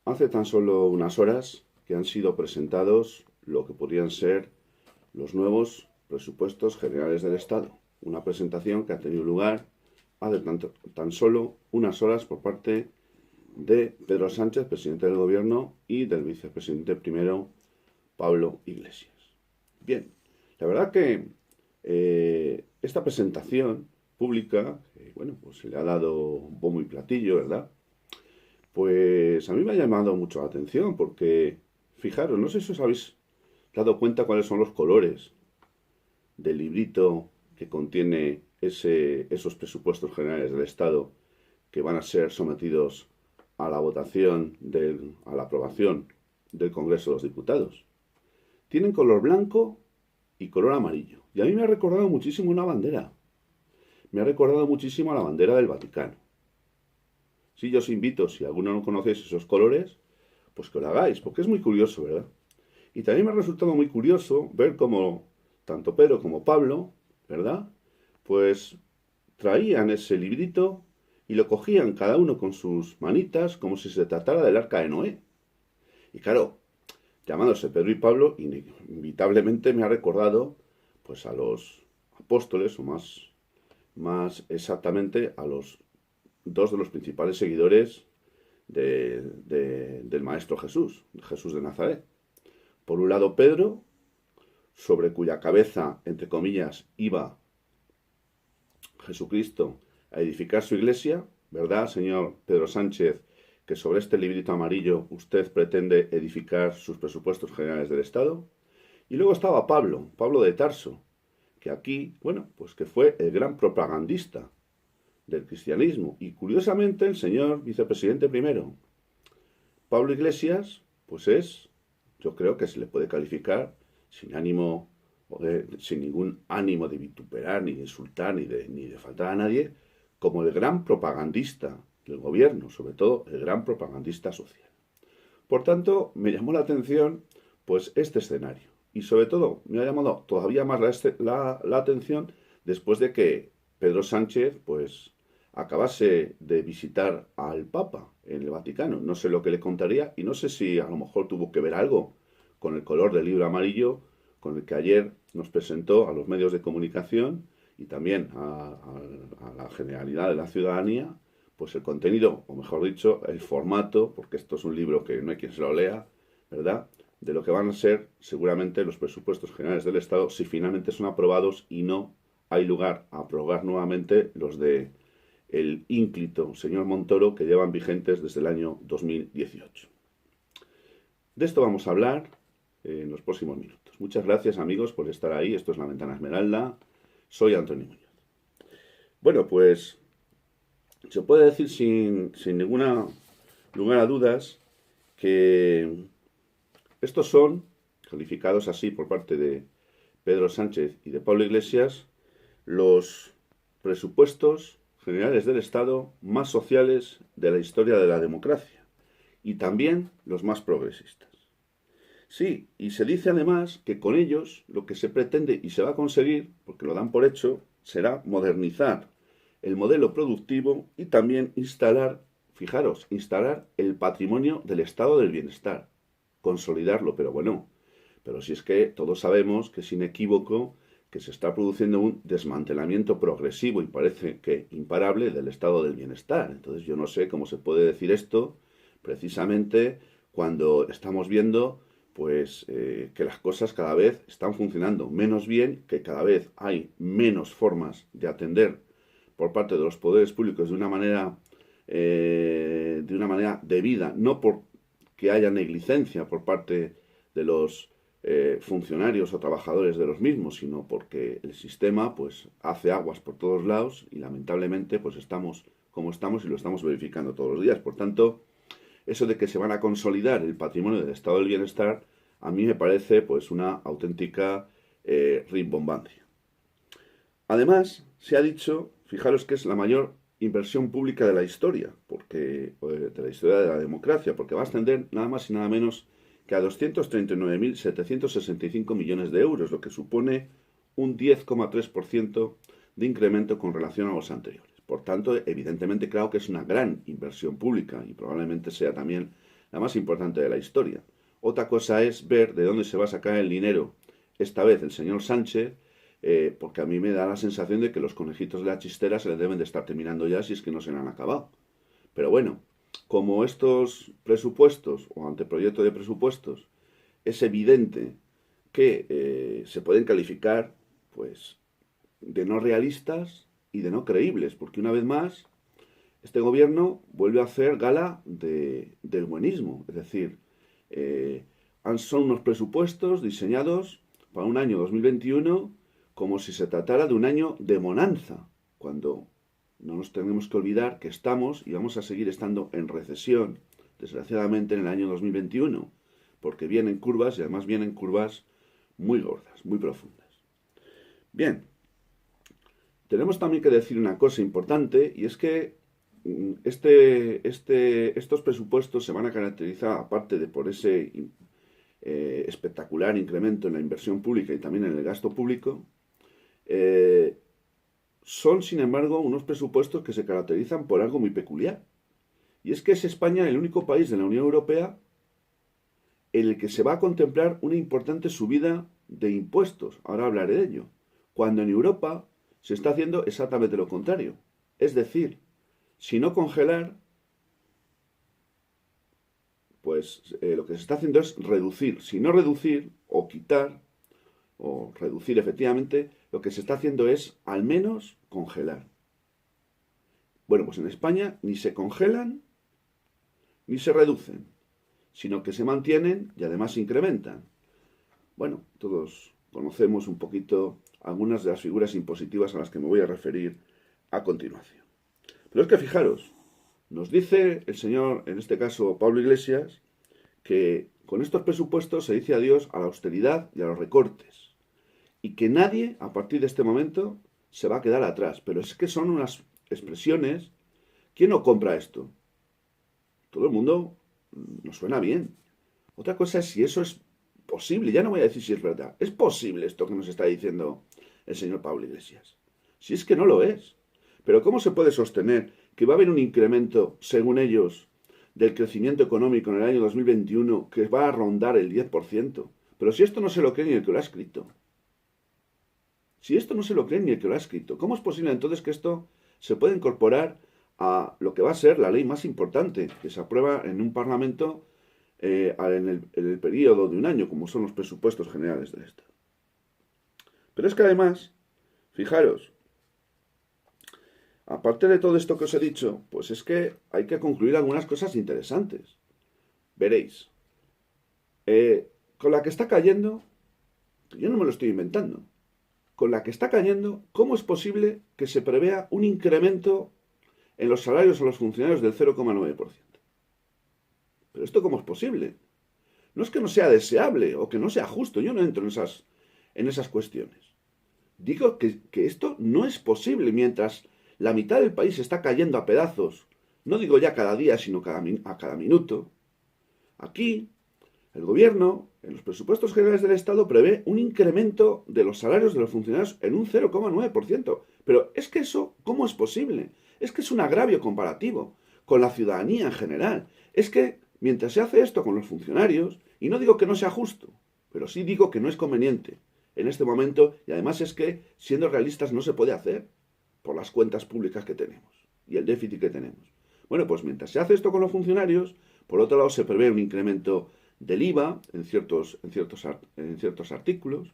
Hace tan solo unas horas que han sido presentados lo que podrían ser los nuevos presupuestos generales del Estado. Una presentación que ha tenido lugar hace tan solo unas horas por parte de Pedro Sánchez, presidente del Gobierno, y del vicepresidente primero, Pablo Iglesias. Bien, la verdad que esta presentación pública, bueno, pues se le ha dado bombo y platillo, ¿verdad? Pues a mí me ha llamado mucho la atención porque, fijaros, no sé si os habéis dado cuenta cuáles son los colores del librito que contiene esos presupuestos generales del Estado que van a ser sometidos a la votación, a la aprobación del Congreso de los Diputados. Tienen color blanco y color amarillo. Y a mí me ha recordado muchísimo una bandera. Me ha recordado muchísimo a la bandera del Vaticano. Si yo os invito, si alguno no conocéis esos colores, pues que lo hagáis, porque es muy curioso, ¿verdad? Y también me ha resultado muy curioso ver cómo tanto Pedro como Pablo, ¿verdad? Pues traían ese librito y lo cogían cada uno con sus manitas como si se tratara del arca de Noé. Y claro, llamándose Pedro y Pablo, inevitablemente me ha recordado pues a los apóstoles, o más exactamente a los dos de los principales seguidores del Maestro Jesús, Jesús de Nazaret. Por un lado Pedro, sobre cuya cabeza, entre comillas, iba Jesucristo a edificar su iglesia, ¿verdad, señor Pedro Sánchez, que sobre este librito amarillo usted pretende edificar sus presupuestos generales del Estado? Y luego estaba Pablo, Pablo de Tarso, que aquí, bueno, pues que fue el gran propagandista del cristianismo. Y curiosamente el señor vicepresidente primero, Pablo Iglesias, pues yo creo que se le puede calificar sin ningún ánimo de vituperar, ni de insultar, ni de faltar a nadie, como el gran propagandista del gobierno, sobre todo el gran propagandista social. Por tanto, me llamó la atención pues este escenario. Y sobre todo, me ha llamado todavía más la atención después de que Pedro Sánchez pues acabase de visitar al Papa en el Vaticano. No sé lo que le contaría y no sé si a lo mejor tuvo que ver algo con el color del libro amarillo con el que ayer nos presentó a los medios de comunicación y también a la generalidad de la ciudadanía, pues el contenido, o mejor dicho, el formato, porque esto es un libro que no hay quien se lo lea, ¿verdad?, de lo que van a ser seguramente los presupuestos generales del Estado si finalmente son aprobados y no hay lugar a aprobar nuevamente los de el ínclito señor Montoro que llevan vigentes desde el año 2018. De esto vamos a hablar en los próximos minutos. Muchas gracias, amigos, por estar ahí. Esto es La Ventana Esmeralda. Soy Antonio Muñoz. Bueno, pues se puede decir sin ninguna lugar a dudas que estos son, calificados así por parte de Pedro Sánchez y de Pablo Iglesias, los presupuestos generales del Estado más sociales de la historia de la democracia y también los más progresistas. Sí, y se dice además que con ellos lo que se pretende y se va a conseguir, porque lo dan por hecho, será modernizar el modelo productivo y también instalar el patrimonio del estado del bienestar, consolidarlo, pero bueno, pero si es que todos sabemos que es inequívoco que se está produciendo un desmantelamiento progresivo y parece que imparable del estado del bienestar. Entonces yo no sé cómo se puede decir esto precisamente cuando estamos viendo pues que las cosas cada vez están funcionando menos bien, que cada vez hay menos formas de atender por parte de los poderes públicos de una manera debida, no porque haya negligencia por parte de los funcionarios o trabajadores de los mismos, sino porque el sistema pues hace aguas por todos lados y lamentablemente pues estamos como estamos y lo estamos verificando todos los días. Por tanto, eso de que se van a consolidar el patrimonio del estado del bienestar, a mí me parece pues una auténtica rimbombancia. Además, se ha dicho, fijaros que es la mayor inversión pública de la historia, de la historia de la democracia, porque va a ascender nada más y nada menos que a 239.765 millones de euros, lo que supone un 10,3% de incremento con relación a los anteriores. Por tanto, evidentemente, creo que es una gran inversión pública y probablemente sea también la más importante de la historia. Otra cosa es ver de dónde se va a sacar el dinero, esta vez el señor Sánchez, porque a mí me da la sensación de que los conejitos de la chistera se les deben de estar terminando ya si es que no se le han acabado. Pero bueno, como estos presupuestos o anteproyecto de presupuestos es evidente que se pueden calificar pues de no realistas y de no creíbles, porque una vez más este gobierno vuelve a hacer gala del buenismo, es decir, son unos presupuestos diseñados para un año 2021 como si se tratara de un año de bonanza, cuando no nos tenemos que olvidar que estamos y vamos a seguir estando en recesión, desgraciadamente, en el año 2021, porque vienen curvas y además vienen curvas muy gordas, muy profundas. Bien, tenemos también que decir una cosa importante y es que estos presupuestos se van a caracterizar, aparte de por ese espectacular incremento en la inversión pública y también en el gasto público, son, sin embargo, unos presupuestos que se caracterizan por algo muy peculiar. Y es que es España el único país de la Unión Europea en el que se va a contemplar una importante subida de impuestos. Ahora hablaré de ello. Cuando en Europa se está haciendo exactamente lo contrario. Es decir, si no congelar, pues lo que se está haciendo es reducir. Si no reducir o quitar o reducir efectivamente, lo que se está haciendo es al menos congelar. Bueno, pues en España ni se congelan ni se reducen, sino que se mantienen y además se incrementan. Bueno, todos conocemos un poquito algunas de las figuras impositivas a las que me voy a referir a continuación. Pero es que fijaros, nos dice el señor, en este caso Pablo Iglesias, que con estos presupuestos se dice adiós a la austeridad y a los recortes. Y que nadie, a partir de este momento, se va a quedar atrás. Pero es que son unas expresiones. ¿Quién no compra esto? Todo el mundo nos suena bien. Otra cosa es si eso es posible. Ya no voy a decir si es verdad. ¿Es posible esto que nos está diciendo el señor Pablo Iglesias? Si es que no lo es. Pero ¿cómo se puede sostener que va a haber un incremento, según ellos, del crecimiento económico en el año 2021 que va a rondar el 10%? Pero si esto no se lo cree ni el que lo ha escrito. Si esto no se lo cree ni el que lo ha escrito, ¿cómo es posible entonces que esto se pueda incorporar a lo que va a ser la ley más importante que se aprueba en un Parlamento en el periodo de un año, como son los presupuestos generales del Estado? Pero es que además, fijaros, aparte de todo esto que os he dicho, pues es que hay que concluir algunas cosas interesantes. Veréis, con la que está cayendo, yo no me lo estoy inventando, con la que está cayendo, ¿cómo es posible que se prevea un incremento en los salarios a los funcionarios del 0,9%? ¿Pero esto cómo es posible? No es que no sea deseable o que no sea justo, yo no entro en esas cuestiones. Digo que esto no es posible mientras la mitad del país está cayendo a pedazos, no digo ya cada día, sino a cada minuto. Aquí, el gobierno, en los presupuestos generales del Estado, prevé un incremento de los salarios de los funcionarios en un 0,9%. Pero es que eso, ¿cómo es posible? Es que es un agravio comparativo con la ciudadanía en general. Es que mientras se hace esto con los funcionarios, y no digo que no sea justo, pero sí digo que no es conveniente en este momento, y además es que, siendo realistas, no se puede hacer por las cuentas públicas que tenemos y el déficit que tenemos. Bueno, pues mientras se hace esto con los funcionarios, por otro lado se prevé un incremento del IVA en ciertos artículos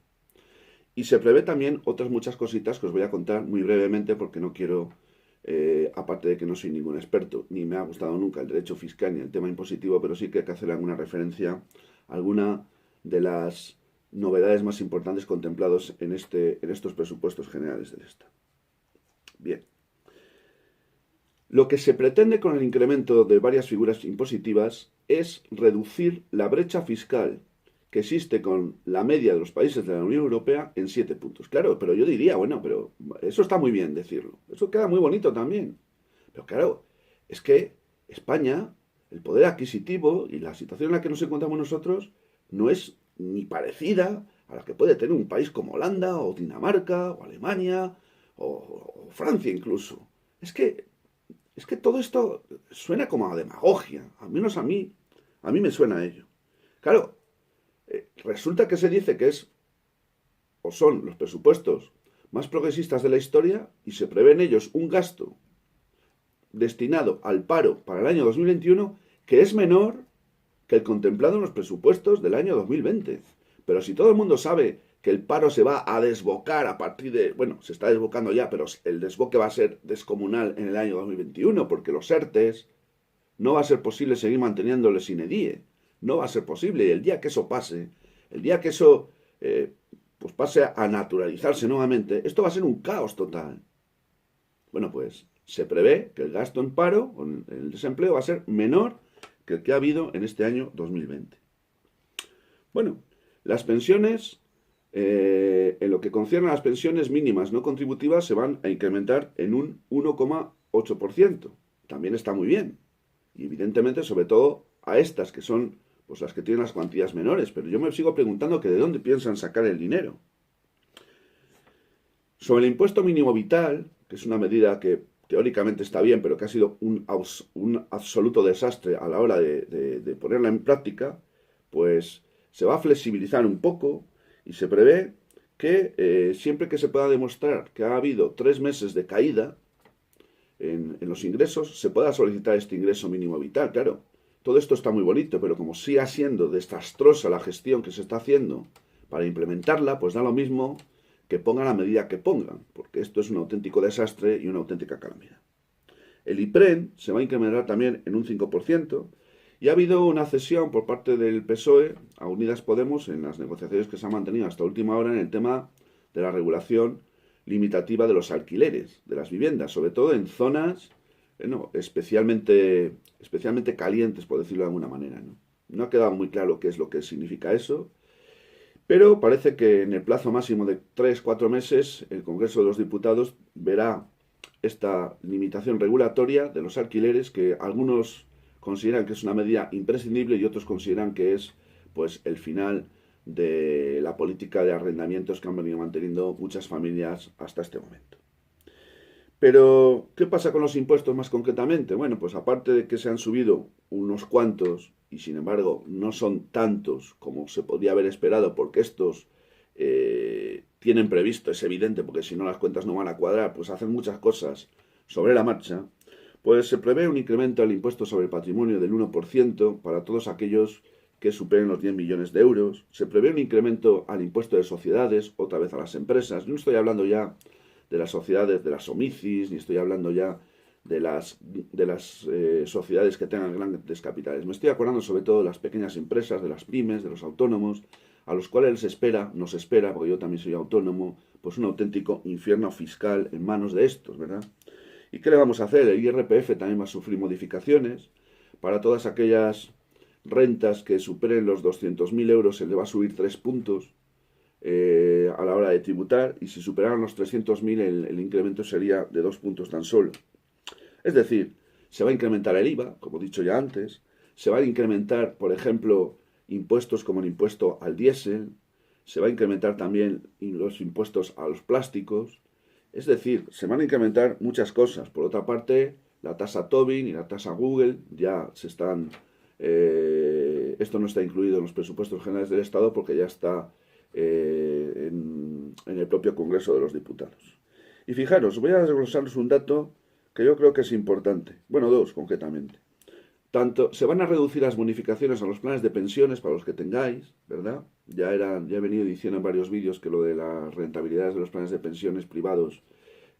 y se prevé también otras muchas cositas que os voy a contar muy brevemente porque no quiero, aparte de que no soy ningún experto, ni me ha gustado nunca el derecho fiscal ni el tema impositivo, pero sí que hay que hacer alguna referencia a alguna de las novedades más importantes contemplados en estos presupuestos generales del Estado. Bien. Lo que se pretende con el incremento de varias figuras impositivas es reducir la brecha fiscal que existe con la media de los países de la Unión Europea en 7 puntos. Claro, pero yo diría, bueno, pero eso está muy bien decirlo. Eso queda muy bonito también. Pero claro, es que España, el poder adquisitivo y la situación en la que nos encontramos nosotros no es ni parecida a la que puede tener un país como Holanda o Dinamarca o Alemania o Francia incluso. Es que todo esto suena como a demagogia, al menos a mí A mí me suena a ello. Claro, resulta que se dice que es o son los presupuestos más progresistas de la historia y se prevé en ellos un gasto destinado al paro para el año 2021 que es menor que el contemplado en los presupuestos del año 2020. Pero si todo el mundo sabe que el paro se va a desbocar a partir de, bueno, se está desbocando ya, pero el desboque va a ser descomunal en el año 2021, porque los ERTES no va a ser posible seguir manteniéndoles sin EDIE. No va a ser posible. Y el día que eso pase, el día que eso pues pase a naturalizarse nuevamente, esto va a ser un caos total. Bueno, pues se prevé que el gasto en paro o en el desempleo va a ser menor que el que ha habido en este año 2020. Bueno, las pensiones, en lo que concierne a las pensiones mínimas no contributivas, se van a incrementar en un 1,8%. También está muy bien. Y evidentemente, sobre todo, a estas que son pues las que tienen las cuantías menores. Pero yo me sigo preguntando que de dónde piensan sacar el dinero. Sobre el impuesto mínimo vital, que es una medida que teóricamente está bien, pero que ha sido un absoluto desastre a la hora de ponerla en práctica, pues se va a flexibilizar un poco y se prevé que siempre que se pueda demostrar que ha habido 3 meses de caída en los ingresos, se pueda solicitar este ingreso mínimo vital. Claro, todo esto está muy bonito, pero como siga siendo desastrosa la gestión que se está haciendo para implementarla, pues da lo mismo que pongan la medida que pongan, porque esto es un auténtico desastre y una auténtica calamidad. El IPREN se va a incrementar también en un 5%, y ha habido una cesión por parte del PSOE a Unidas Podemos en las negociaciones que se han mantenido hasta última hora en el tema de la regulación limitativa de los alquileres de las viviendas, sobre todo en zonas especialmente calientes, por decirlo de alguna manera. No ha quedado muy claro qué es lo que significa eso, pero parece que en el plazo máximo de 3-4 meses el Congreso de los Diputados verá esta limitación regulatoria de los alquileres, que algunos consideran que es una medida imprescindible y otros consideran que es pues el final de la política de arrendamientos que han venido manteniendo muchas familias hasta este momento. Pero, ¿qué pasa con los impuestos más concretamente? Bueno, pues aparte de que se han subido unos cuantos, y sin embargo no son tantos como se podría haber esperado, porque estos tienen previsto, es evidente, porque si no las cuentas no van a cuadrar, pues hacen muchas cosas sobre la marcha, pues se prevé un incremento al impuesto sobre el patrimonio del 1% para todos aquellos que superen los 10 millones de euros. Se prevé un incremento al impuesto de sociedades, otra vez a las empresas. Yo no estoy hablando ya de las sociedades, de las OMICIS, ni estoy hablando ya de las sociedades que tengan grandes capitales. Me estoy acordando sobre todo de las pequeñas empresas, de las pymes, de los autónomos, a los cuales nos espera, porque yo también soy autónomo, pues un auténtico infierno fiscal en manos de estos, ¿verdad? ¿Y qué le vamos a hacer? El IRPF también va a sufrir modificaciones. Para todas aquellas rentas que superen los 200.000 euros se le va a subir 3 puntos a la hora de tributar, y si superaran los 300.000 el incremento sería de 2 puntos tan solo. Es decir, se va a incrementar el IVA, como he dicho ya antes, se va a incrementar, por ejemplo, impuestos como el impuesto al diésel, se va a incrementar también los impuestos a los plásticos, es decir, se van a incrementar muchas cosas. Por otra parte, la tasa Tobin y la tasa Google ya se están... esto no está incluido en los presupuestos generales del Estado porque ya está en el propio Congreso de los Diputados. Y fijaros, voy a desglosaros un dato que yo creo que es importante. Bueno, dos concretamente. Tanto se van a reducir las bonificaciones a los planes de pensiones para los que tengáis, ¿verdad? Ya he venido diciendo en varios vídeos que lo de las rentabilidades de los planes de pensiones privados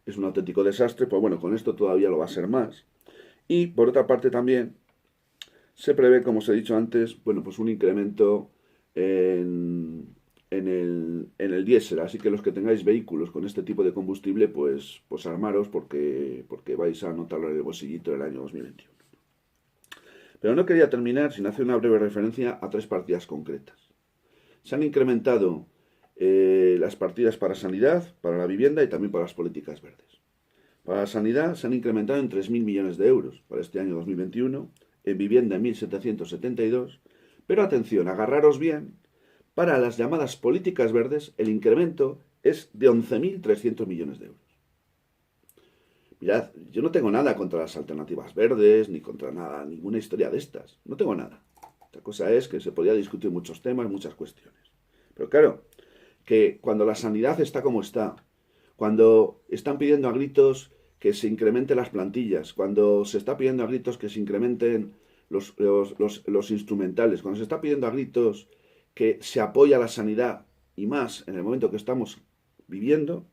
es un auténtico desastre, pues bueno, con esto todavía lo va a ser más. Y por otra parte también se prevé, como os he dicho antes, bueno, pues un incremento en el diésel, así que los que tengáis vehículos con este tipo de combustible, pues armaros porque vais a notarlo en el bolsillito del año 2021. Pero no quería terminar sin hacer una breve referencia a 3 partidas concretas. Se han incrementado las partidas para sanidad, para la vivienda y también para las políticas verdes. Para la sanidad se han incrementado en 3.000 millones de euros para este año 2021, en vivienda en 1.772, pero atención, agarraros bien, para las llamadas políticas verdes el incremento es de 11.300 millones de euros. Mirad, yo no tengo nada contra las alternativas verdes, ni contra nada, ninguna historia de estas. No tengo nada. Otra cosa es que se podía discutir muchos temas, muchas cuestiones. Pero claro, que cuando la sanidad está como está, cuando están pidiendo a gritos que se incrementen las plantillas, cuando se está pidiendo a gritos que se incrementen los instrumentales, cuando se está pidiendo a gritos que se apoya la sanidad y más en el momento que estamos viviendo,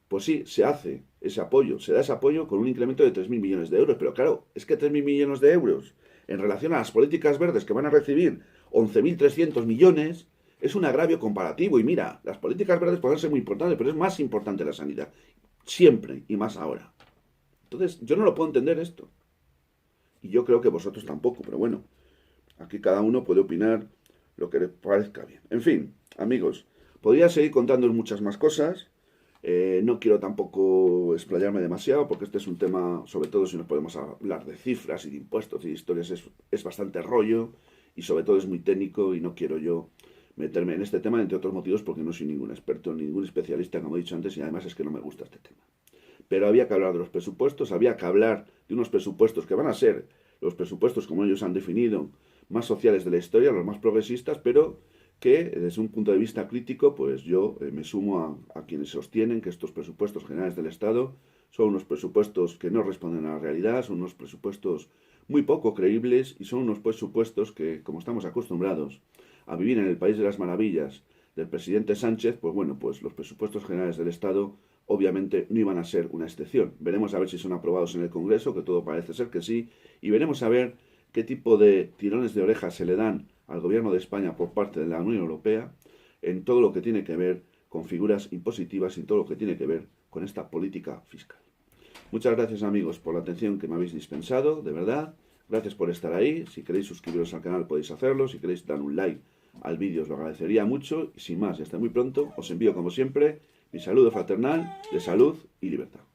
pues sí, se hace ese apoyo, se da ese apoyo con un incremento de 3.000 millones de euros. Pero claro, es que 3.000 millones de euros en relación a las políticas verdes que van a recibir 11.300 millones es un agravio comparativo. Y mira, las políticas verdes pueden ser muy importantes, pero es más importante la sanidad. Siempre y más ahora. Entonces, yo no lo puedo entender esto. Y yo creo que vosotros tampoco, pero bueno, aquí cada uno puede opinar lo que le parezca bien. En fin, amigos, podría seguir contándoos muchas más cosas. No quiero tampoco explayarme demasiado porque este es un tema, sobre todo si nos podemos hablar de cifras y de impuestos y de historias, es bastante rollo y sobre todo es muy técnico y no quiero yo meterme en este tema, entre otros motivos porque no soy ningún experto, ningún especialista, como he dicho antes, y además es que no me gusta este tema. Pero había que hablar de los presupuestos, había que hablar de unos presupuestos que van a ser los presupuestos como ellos han definido, más sociales de la historia, los más progresistas, pero que desde un punto de vista crítico, pues yo me sumo a quienes sostienen que estos presupuestos generales del Estado son unos presupuestos que no responden a la realidad, son unos presupuestos muy poco creíbles y son unos presupuestos que, como estamos acostumbrados a vivir en el país de las maravillas del presidente Sánchez, pues bueno, pues los presupuestos generales del Estado obviamente no iban a ser una excepción. Veremos a ver si son aprobados en el Congreso, que todo parece ser que sí, y veremos a ver qué tipo de tirones de orejas se le dan al gobierno de España por parte de la Unión Europea en todo lo que tiene que ver con figuras impositivas y todo lo que tiene que ver con esta política fiscal. Muchas gracias, amigos, por la atención que me habéis dispensado, de verdad. Gracias por estar ahí. Si queréis suscribiros al canal podéis hacerlo. Si queréis dar un like al vídeo os lo agradecería mucho. Y sin más, y hasta muy pronto, os envío como siempre mi saludo fraternal de salud y libertad.